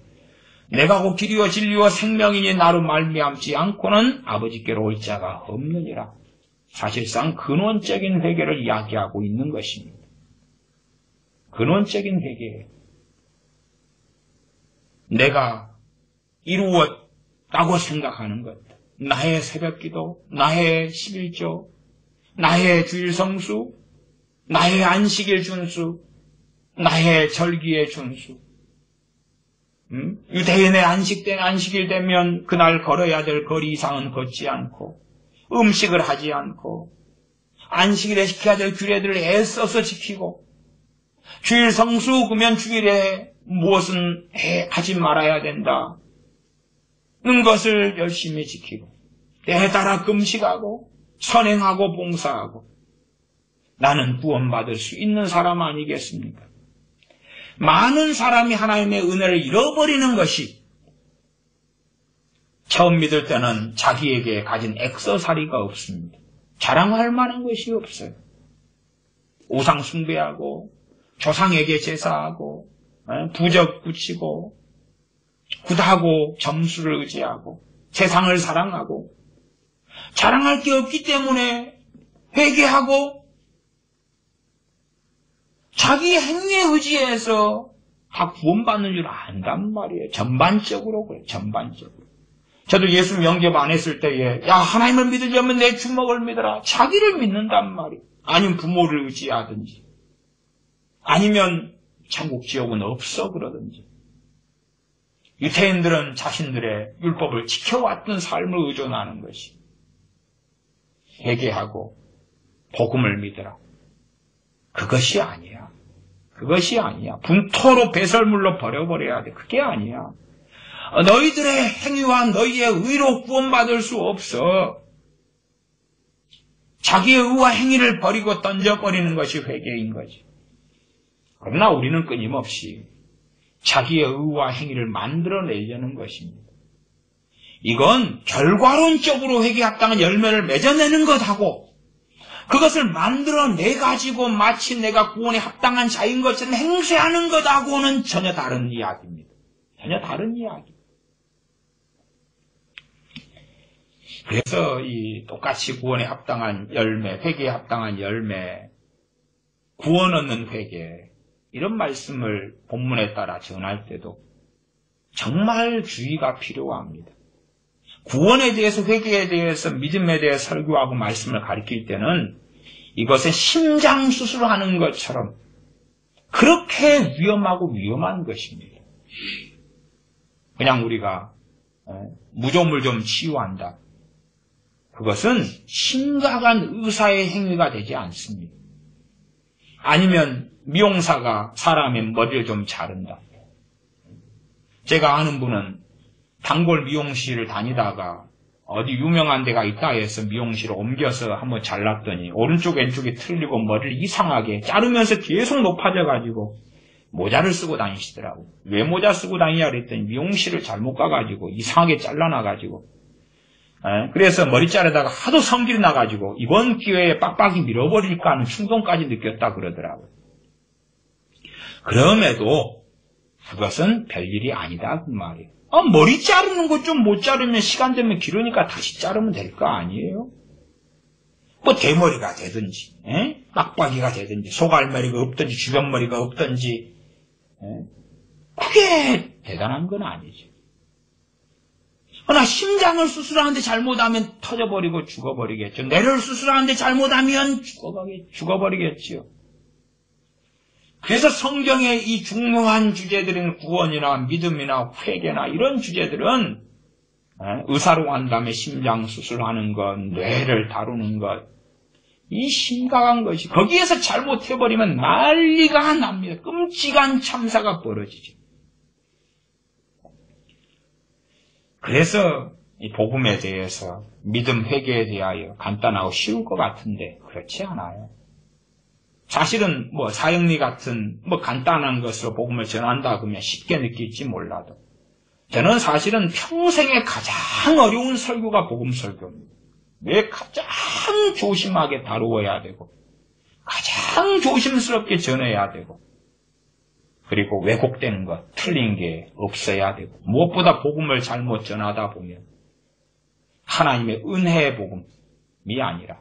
내가 곧 길이요 진리요 생명이니 나로 말미암지 않고는 아버지께로 올 자가 없느니라. 사실상 근원적인 회개를 이야기하고 있는 것입니다. 근원적인 회개예요. 내가 이루었다고 생각하는 것, 나의 새벽기도, 나의 11조, 나의 주일 성수, 나의 안식일 준수, 나의 절기의 준수, 유대인의 안식일 되면 그날 걸어야 될 거리 이상은 걷지 않고 음식을 하지 않고 안식일에 지켜야 될 규례들을 애써서 지키고 주일 성수 그러면 주일에 무엇은 하지 말아야 된다 는 것을 열심히 지키고 때에 따라 금식하고 선행하고 봉사하고 나는 구원받을 수 있는 사람 아니겠습니까? 많은 사람이 하나님의 은혜를 잃어버리는 것이 처음 믿을 때는 자기에게 가진 액서사리가 없습니다. 자랑할 만한 것이 없어요. 우상 숭배하고 조상에게 제사하고 부적 붙이고 굿하고 점수를 의지하고 세상을 사랑하고 자랑할 게 없기 때문에 회개하고 자기 행위에 의지해서 다 구원받는 줄 안단 말이에요. 전반적으로 그래요. 전반적으로. 저도 예수 영접 안 했을 때에 야 하나님을 믿으려면 내 주먹을 믿어라. 자기를 믿는단 말이에요. 아니면 부모를 의지하든지 아니면 천국 지옥은 없어 그러든지. 유대인들은 자신들의 율법을 지켜왔던 삶을 의존하는 것이 회개하고 복음을 믿으라. 그것이 아니야. 그것이 아니야. 분토로 배설물로 버려버려야 돼. 그게 아니야. 너희들의 행위와 너희의 의로 구원받을 수 없어. 자기의 의와 행위를 버리고 던져버리는 것이 회개인 거지. 그러나 우리는 끊임없이 자기의 의와 행위를 만들어내려는 것입니다. 이건 결과론적으로 회개에 합당한 열매를 맺어내는 것하고 그것을 만들어내가지고 마치 내가 구원에 합당한 자인 것처럼 행세하는 것하고는 전혀 다른 이야기입니다. 전혀 다른 이야기. 그래서 이 똑같이 구원에 합당한 열매, 회개에 합당한 열매, 구원 얻는 회개, 이런 말씀을 본문에 따라 전할 때도 정말 주의가 필요합니다. 구원에 대해서, 회개에 대해서, 믿음에 대해 설교하고 말씀을 가르칠 때는 이것에 심장수술하는 것처럼 그렇게 위험하고 위험한 것입니다. 그냥 우리가 무좀을 좀 치유한다. 그것은 심각한 의사의 행위가 되지 않습니다. 아니면 미용사가 사람의 머리를 좀 자른다. 제가 아는 분은 단골 미용실을 다니다가 어디 유명한 데가 있다 해서 미용실을 옮겨서 한번 잘랐더니 오른쪽 왼쪽이 틀리고 머리를 이상하게 자르면서 계속 높아져가지고 모자를 쓰고 다니시더라고요. 왜 모자 쓰고 다니냐 그랬더니 미용실을 잘못 가가지고 이상하게 잘라놔가지고 그래서 머리 자르다가 하도 성질이 나가지고 이번 기회에 빡빡이 밀어버릴까 하는 충동까지 느꼈다 그러더라고요. 그럼에도 그것은 별일이 아니다 그 말이에요. 머리 자르는 거 좀 못 자르면 시간 되면 기르니까 다시 자르면 될 거 아니에요? 뭐 대머리가 되든지 빡빡이가 되든지 소갈머리가 없든지 주변머리가 없든지 그게 대단한 건 아니죠. 그러나 심장을 수술하는데 잘못하면 터져버리고 죽어버리겠죠. 뇌를 수술하는데 잘못하면 죽어버리겠지요. 그래서 성경의 이 중요한 주제들인 구원이나 믿음이나 회개나 이런 주제들은 의사로 한 다음에 심장 수술하는 것, 뇌를 다루는 것, 이 심각한 것이 거기에서 잘못해버리면 난리가 납니다. 끔찍한 참사가 벌어지죠. 그래서 이 복음에 대해서 믿음 회개에 대하여 간단하고 쉬울 것 같은데 그렇지 않아요. 사실은 뭐 사형리 같은 뭐 간단한 것으로 복음을 전한다 그러면 쉽게 느낄지 몰라도 저는 사실은 평생에 가장 어려운 설교가 복음 설교입니다. 왜 가장 조심하게 다루어야 되고 가장 조심스럽게 전해야 되고 그리고 왜곡되는 것, 틀린 게 없어야 되고 무엇보다 복음을 잘못 전하다 보면 하나님의 은혜의 복음이 아니라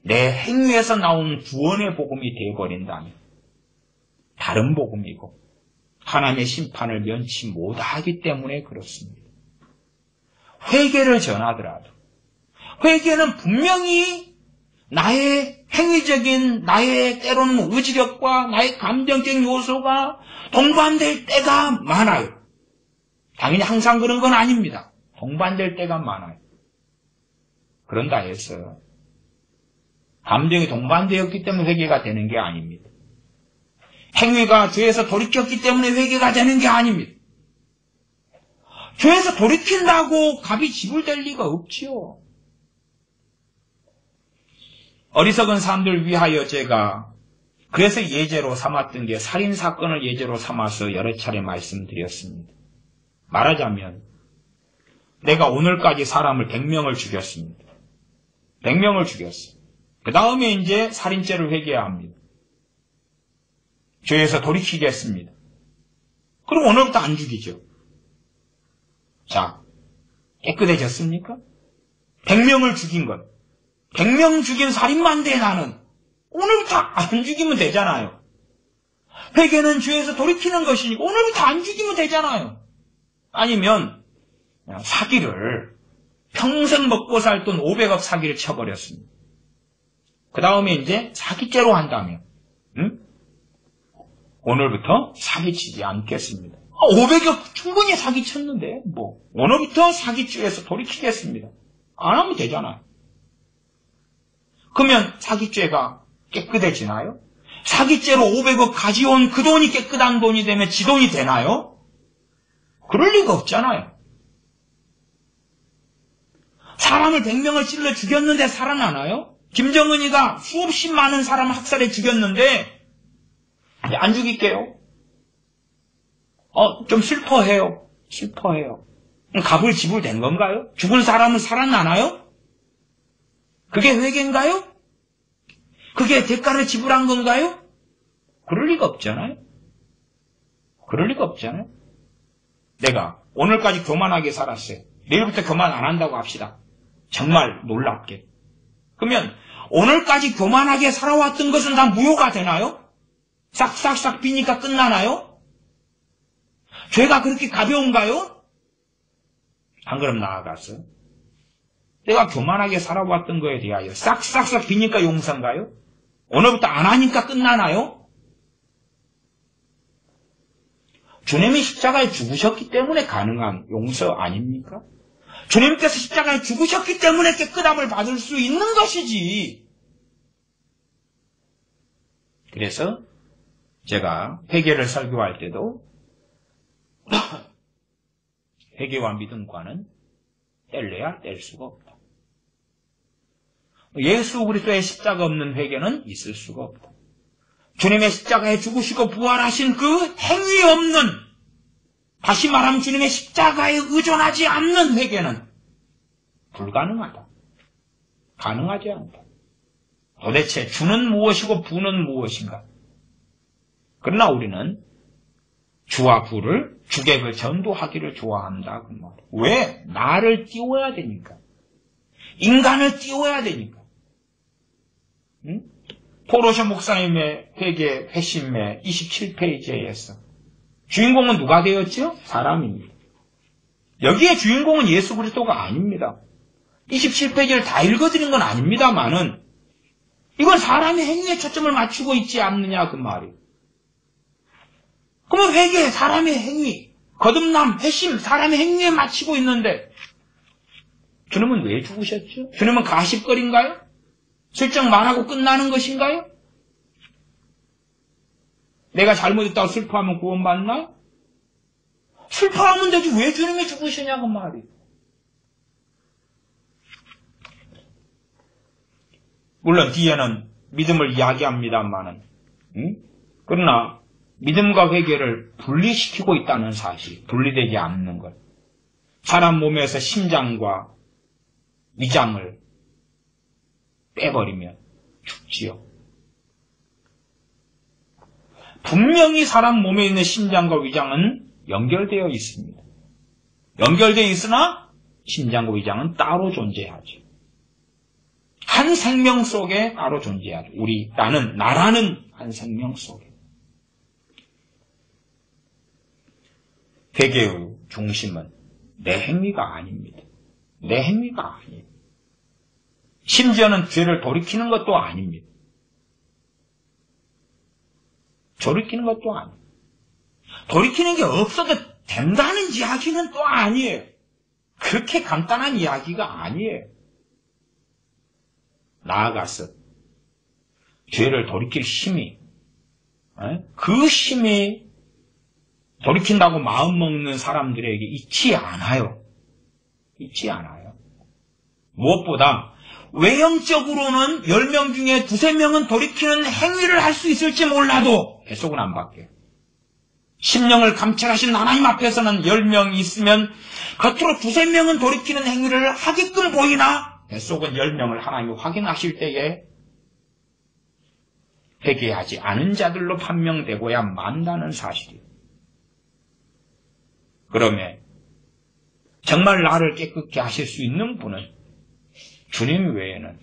내 행위에서 나온 구원의 복음이 되어버린다면 다른 복음이고 하나님의 심판을 면치 못하기 때문에 그렇습니다. 회개를 전하더라도 회개는 분명히 나의 행위적인 나의 때로는 의지력과 나의 감정적인 요소가 동반될 때가 많아요. 당연히 항상 그런 건 아닙니다. 동반될 때가 많아요. 그런다 해서 감정이 동반되었기 때문에 회개가 되는 게 아닙니다. 행위가 죄에서 돌이켰기 때문에 회개가 되는 게 아닙니다. 죄에서 돌이킨다고 값이 지불될 리가 없지요. 어리석은 사람들 위하여 제가 그래서 예제로 삼았던 게 살인사건을 예제로 삼아서 여러 차례 말씀드렸습니다. 말하자면 내가 오늘까지 사람을 100명을 죽였습니다. 100명을 죽였어요. 그 다음에 이제 살인죄를 회개해야 합니다. 죄에서 돌이키겠습니다. 그럼 오늘부터 안 죽이죠. 자, 깨끗해졌습니까? 100명을 죽인 것. 100명 죽인 살인마인데 나는 오늘부터 안 죽이면 되잖아요. 회개는 죄에서 돌이키는 것이니까 오늘부터 안 죽이면 되잖아요. 아니면 사기를 평생 먹고 살 돈 500억 사기를 쳐버렸습니다. 그 다음에 이제 사기죄로 한다면 오늘부터 사기치지 않겠습니다. 500억 충분히 사기쳤는데 뭐 오늘부터 사기죄에서 돌이키겠습니다. 안 하면 되잖아요. 그러면 사기죄가 깨끗해지나요? 사기죄로 500억 가져온 그 돈이 깨끗한 돈이 되면 지 돈이 되나요? 그럴 리가 없잖아요. 사람을 100명을 찔러 죽였는데 살아나나요? 김정은이가 수없이 많은 사람 학살해 죽였는데 안 죽일게요. 좀 슬퍼해요. 가불지불된 건가요? 죽은 사람은 살아나나요? 그게 회개인가요? 그게 대가를 지불한 건가요? 그럴 리가 없잖아요. 내가 오늘까지 교만하게 살았어요. 내일부터 교만 안 한다고 합시다. 정말 놀랍게. 그러면 오늘까지 교만하게 살아왔던 것은 다 무효가 되나요? 싹싹싹 비니까 끝나나요? 죄가 그렇게 가벼운가요? 안 그럼 나아가서 내가 교만하게 살아왔던 거에 대하여 싹싹싹 비니까 용서인가요? 오늘부터 안 하니까 끝나나요? 주님이 십자가에 죽으셨기 때문에 가능한 용서 아닙니까? 주님께서 십자가에 죽으셨기 때문에 깨끗함을 받을 수 있는 것이지. 그래서 제가 회개를 설교할 때도 회개와 믿음과는 뗄래야 뗄 수가 없다. 예수 그리스도의 십자가 없는 회개는 있을 수가 없다. 주님의 십자가에 죽으시고 부활하신 그 행위 없는, 다시 말하면 주님의 십자가에 의존하지 않는 회개는 불가능하다. 가능하지 않다. 도대체 주는 무엇이고 부는 무엇인가? 그러나 우리는 주와 부를 주객을 전도하기를 좋아한다. 그 말. 왜? 나를 띄워야 되니까. 인간을 띄워야 되니까. 응? 포로셔 목사님의 회개 회심의 27페이지에서 주인공은 누가 되었죠? 사람입니다. 여기에 주인공은 예수 그리스도가 아닙니다. 27페이지를 다 읽어드린 건 아닙니다만은 이건 사람의 행위에 초점을 맞추고 있지 않느냐 그 말이에요. 그러면 회개, 사람의 행위, 거듭남, 회심, 사람의 행위에 맞추고 있는데 주님은 왜 죽으셨죠? 주님은 가십거리인가요? 슬쩍 말하고 끝나는 것인가요? 내가 잘못했다고 슬퍼하면 구원받나요? 슬퍼하면 되지 왜 주님이 죽으시냐고 말이에요. 물론 뒤에는 믿음을 이야기합니다만은, 그러나 믿음과 회개를 분리시키고 있다는 사실, 분리되지 않는 것. 사람 몸에서 심장과 위장을 빼버리면 죽지요. 분명히 사람 몸에 있는 심장과 위장은 연결되어 있습니다. 연결되어 있으나 심장과 위장은 따로 존재하죠. 한 생명 속에 따로 존재하죠. 나라는 한 생명 속에. 회개의 중심은 내 행위가 아닙니다. 내 행위가 아니에요. 심지어는 죄를 돌이키는 것도 아닙니다. 돌이키는 것도 아니에요. 돌이키는 게 없어도 된다는 이야기는 또 아니에요. 그렇게 간단한 이야기가 아니에요. 나아가서 죄를 돌이킬 힘이, 그 힘이 돌이킨다고 마음먹는 사람들에게 있지 않아요. 무엇보다 외형적으로는 10명 중에 2~3명은 돌이키는 행위를 할 수 있을지 몰라도 뱃속은 안 바뀌어요. 심령을 감찰하신 하나님 앞에서는 10명이 있으면 겉으로 2~3명은 돌이키는 행위를 하게끔 보이나 뱃속은 10명을 하나님이 확인하실 때에 회개하지 않은 자들로 판명되고야 만다는 사실이에요. 그러면 정말 나를 깨끗게 하실 수 있는 분은 주님 외에는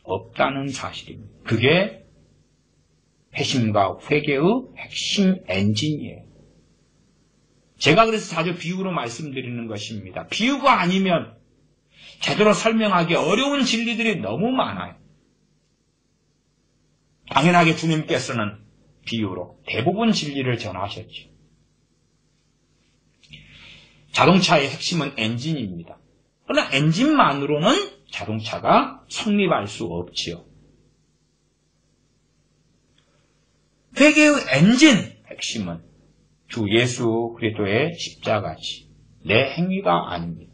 없다는 사실입니다. 그게 회심과 회개의 핵심 엔진이에요. 제가 그래서 자주 비유로 말씀드리는 것입니다. 비유가 아니면 제대로 설명하기 어려운 진리들이 너무 많아요. 당연하게 주님께서는 비유로 대부분 진리를 전하셨죠. 자동차의 핵심은 엔진입니다. 그러나 엔진만으로는 자동차가 성립할 수 없지요. 회개의 엔진, 핵심은 주 예수 그리스도의 십자가지 내 행위가 아닙니다.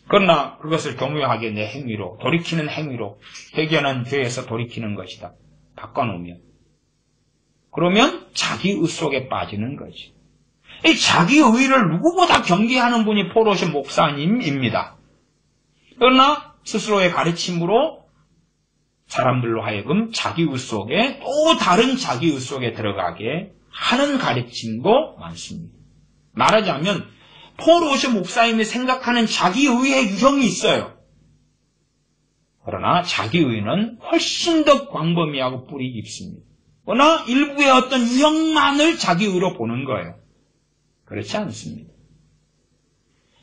그러나 그것을 교묘하게 내 행위로, 돌이키는 행위로, 회개는 죄에서 돌이키는 것이다. 바꿔놓으면. 그러면 자기의 속에 빠지는 거지. 이 자기의를 누구보다 경계하는 분이 포로시 목사님입니다. 그러나 스스로의 가르침으로 사람들로 하여금 자기의 속에 또 다른 자기의 속에 들어가게 하는 가르침도 많습니다. 말하자면 포로시 목사님이 생각하는 자기의의 유형이 있어요. 그러나 자기의는 훨씬 더 광범위하고 뿌리 깊습니다. 그러나 일부의 어떤 유형만을 자기의로 보는 거예요. 그렇지 않습니다.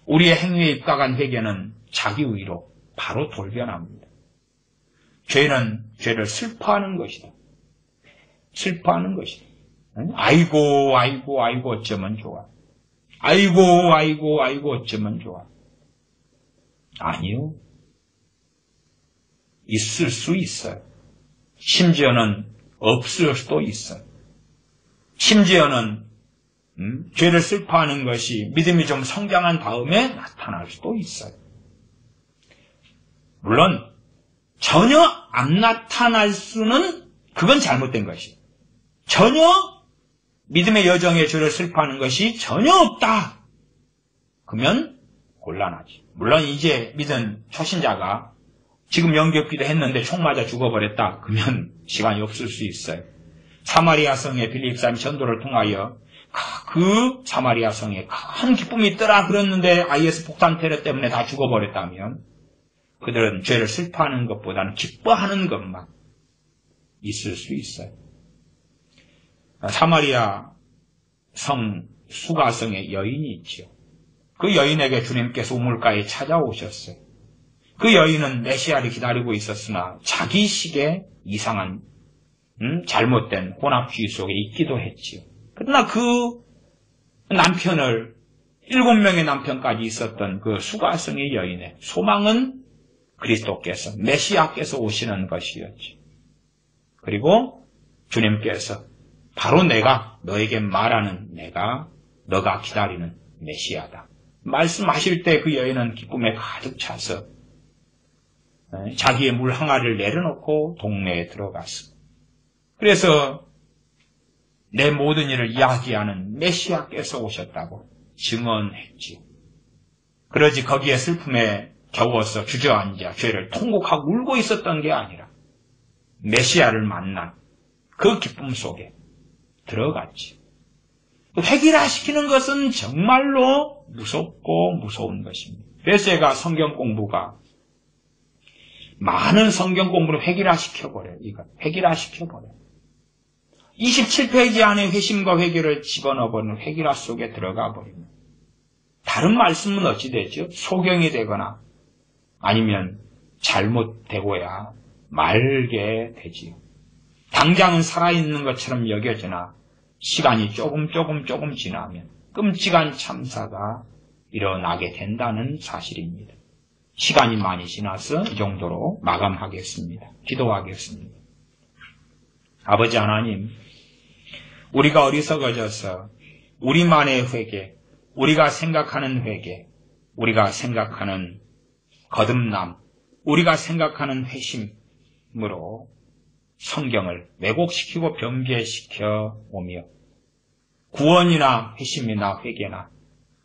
우리의 행위에 입각한 회개는 자기의로 바로 돌변합니다. 죄는 죄를 슬퍼하는 것이다. 슬퍼하는 것이다. 아이고 어쩌면 좋아. 아이고 어쩌면 좋아. 아니요. 있을 수 있어요. 심지어는 없을 수도 있어요. 심지어는 죄를 슬퍼하는 것이 믿음이 좀 성장한 다음에 나타날 수도 있어요. 물론 전혀 안 나타날 수는 그건 잘못된 것이에요. 전혀 믿음의 여정에 죄를 슬퍼하는 것이 전혀 없다. 그러면 곤란하지. 물론 이제 믿은 초신자가 지금 영접기도 했는데 총 맞아 죽어버렸다. 그러면 시간이 없을 수 있어요. 사마리아 성에 빌립 사람이 전도를 통하여 그 사마리아 성에 큰 기쁨이 있더라 그랬는데 IS 폭탄 테러 때문에 다 죽어버렸다면 그들은 죄를 슬퍼하는 것보다는 기뻐하는 것만 있을 수 있어요. 사마리아 성 수가성에 여인이 있지요. 그 여인에게 주님께서 우물가에 찾아오셨어요. 그 여인은 메시아를 기다리고 있었으나 자기식의 이상한 잘못된 혼합주의 속에 있기도 했지요. 그러나 그 남편을 7명의 남편까지 있었던 그 수가성의 여인의 소망은 그리스도께서 메시아께서 오시는 것이었지. 그리고 주님께서 바로 내가 너에게 말하는 너가 기다리는 메시아다. 말씀하실 때 그 여인은 기쁨에 가득 차서 자기의 물 항아리를 내려놓고 동네에 들어갔어. 그래서 내 모든 일을 이야기하는 메시아께서 오셨다고 증언했지. 그러지 거기에 슬픔에 겨워서 주저앉아 죄를 통곡하고 울고 있었던 게 아니라 메시아를 만난 그 기쁨 속에 들어갔지. 획일화시키는 것은 정말로 무섭고 무서운 것입니다. 그래서 제가 성경 공부가 많은 성경 공부를 획일화시켜버려요. 이거 획일화시켜버려요. 27페이지 안에 회심과 회개를 집어넣어버리는 획일화 속에 들어가 버리면 다른 말씀은 어찌 되죠? 소경이 되거나 아니면 잘못되고야 말게 되지요. 당장은 살아있는 것처럼 여겨지나 시간이 조금 지나면 끔찍한 참사가 일어나게 된다는 사실입니다. 시간이 많이 지나서 이 정도로 마감하겠습니다. 기도하겠습니다. 아버지 하나님, 우리가 어리석어져서 우리만의 회개, 우리가 생각하는 회개, 우리가 생각하는 거듭남, 우리가 생각하는 회심으로 성경을 왜곡시키고 변개시켜 오며 구원이나 회심이나 회개나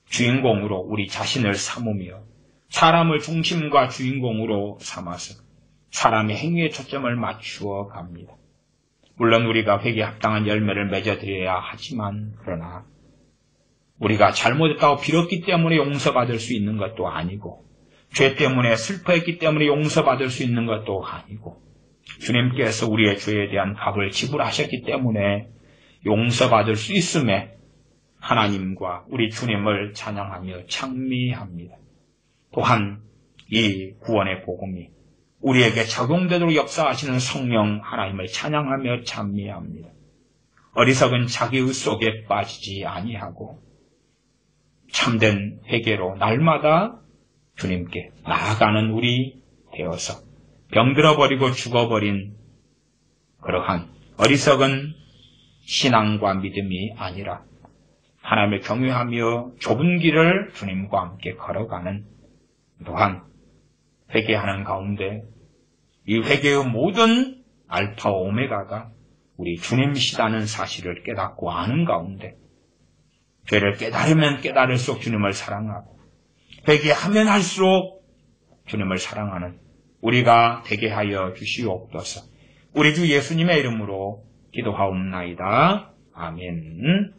주인공으로 우리 자신을 삼으며 사람을 중심과 주인공으로 삼아서 사람의 행위에 초점을 맞추어 갑니다. 물론 우리가 회개에 합당한 열매를 맺어드려야 하지만 그러나 우리가 잘못했다고 빌었기 때문에 용서받을 수 있는 것도 아니고 죄 때문에 슬퍼했기 때문에 용서받을 수 있는 것도 아니고 주님께서 우리의 죄에 대한 값을 지불하셨기 때문에 용서받을 수 있음에 하나님과 우리 주님을 찬양하며 찬미합니다. 또한 이 구원의 복음이 우리에게 적용되도록 역사하시는 성령 하나님을 찬양하며 찬미합니다. 어리석은 자기의 속에 빠지지 아니하고 참된 회개로 날마다 주님께 나아가는 우리 되어서 병들어버리고 죽어버린 그러한 어리석은 신앙과 믿음이 아니라 하나님을 경외하며 좁은 길을 주님과 함께 걸어가는, 또한 회개하는 가운데 이 회개의 모든 알파와 오메가가 우리 주님이시다는 사실을 깨닫고 아는 가운데 죄를 깨달으면 깨달을수록 주님을 사랑하고 회개하면 할수록 주님을 사랑하는 우리가 되게 하여 주시옵소서. 우리 주 예수님의 이름으로 기도하옵나이다. 아멘.